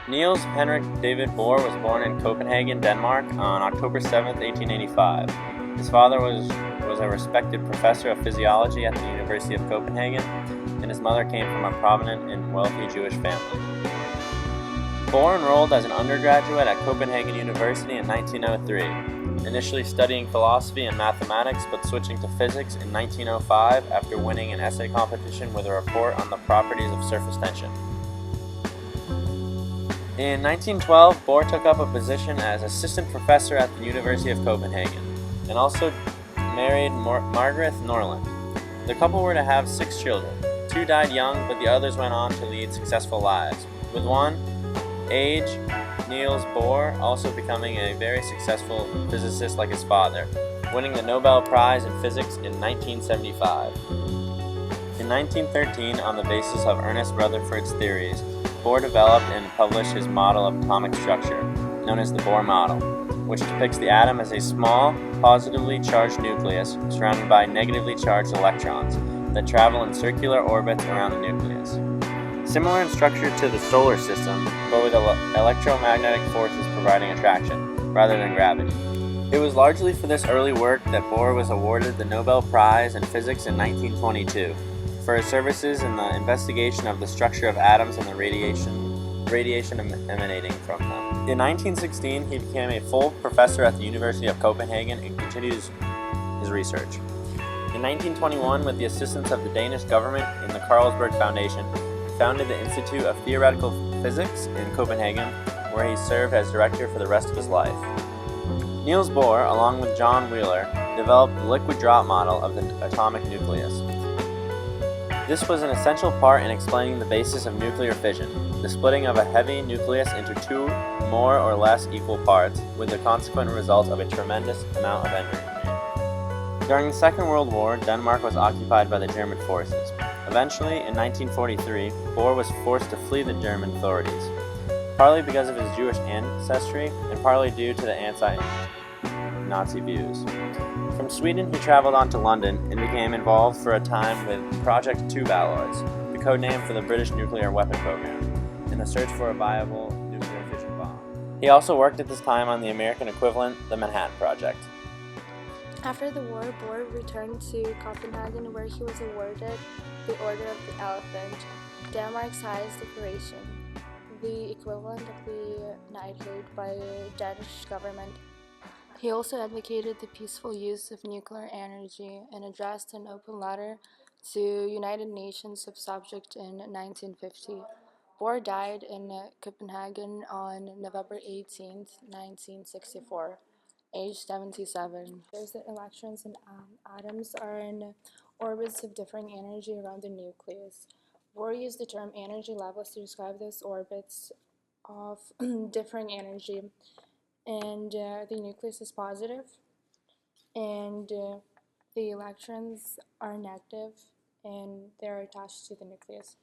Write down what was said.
Niels Henrik David Bohr was born in Copenhagen, Denmark on October 7, 1885. His father was a respected professor of physiology at the University of Copenhagen, and his mother came from a prominent and wealthy Jewish family. Bohr enrolled as an undergraduate at Copenhagen University in 1903, initially studying philosophy and mathematics but switching to physics in 1905 after winning an essay competition with a report on the properties of surface tension. In 1912, Bohr took up a position as assistant professor at the University of Copenhagen, and also married Margaret Norland. The couple were to have 6 children. 2 died young, but the others went on to lead successful lives, with one, Age Niels Bohr, also becoming a very successful physicist like his father, winning the Nobel Prize in Physics in 1975. In 1913, on the basis of Ernest Rutherford's theories, Bohr developed and published his model of atomic structure, known as the Bohr model, which depicts the atom as a small, positively charged nucleus surrounded by negatively charged electrons that travel in circular orbits around the nucleus. Similar in structure to the solar system, but with electromagnetic forces providing attraction, rather than gravity. It was largely for this early work that Bohr was awarded the Nobel Prize in Physics in 1922, for his services in the investigation of the structure of atoms and the radiation emanating from them. In 1916, he became a full professor at the University of Copenhagen and continued his research. In 1921, with the assistance of the Danish government and the Carlsberg Foundation, he founded the Institute of Theoretical Physics in Copenhagen, where he served as director for the rest of his life. Niels Bohr, along with John Wheeler, developed the liquid drop model of the atomic nucleus. This was an essential part in explaining the basis of nuclear fission, the splitting of a heavy nucleus into 2 more or less equal parts, with the consequent result of a tremendous amount of energy. During the Second World War, Denmark was occupied by the German forces. Eventually, in 1943, Bohr was forced to flee the German authorities, partly because of his Jewish ancestry and partly due to the anti-Nazi views. From Sweden, he traveled on to London and became involved for a time with Project Tube Alloys, the code name for the British nuclear weapon program, in the search for a viable nuclear fission bomb. He also worked at this time on the American equivalent, the Manhattan Project. After the war, Bohr returned to Copenhagen, where he was awarded the Order of the Elephant, Denmark's highest decoration, the equivalent of the knighthood by the Danish government. He also advocated the peaceful use of nuclear energy and addressed an open letter to United Nations subject in 1950. Bohr died in Copenhagen on November 18, 1964. Age 77. There's the electrons and atoms are in orbits of differing energy around the nucleus. Bohr used the term energy levels to describe those orbits of differing energy, and the nucleus is positive, and the electrons are negative, and they're attached to the nucleus.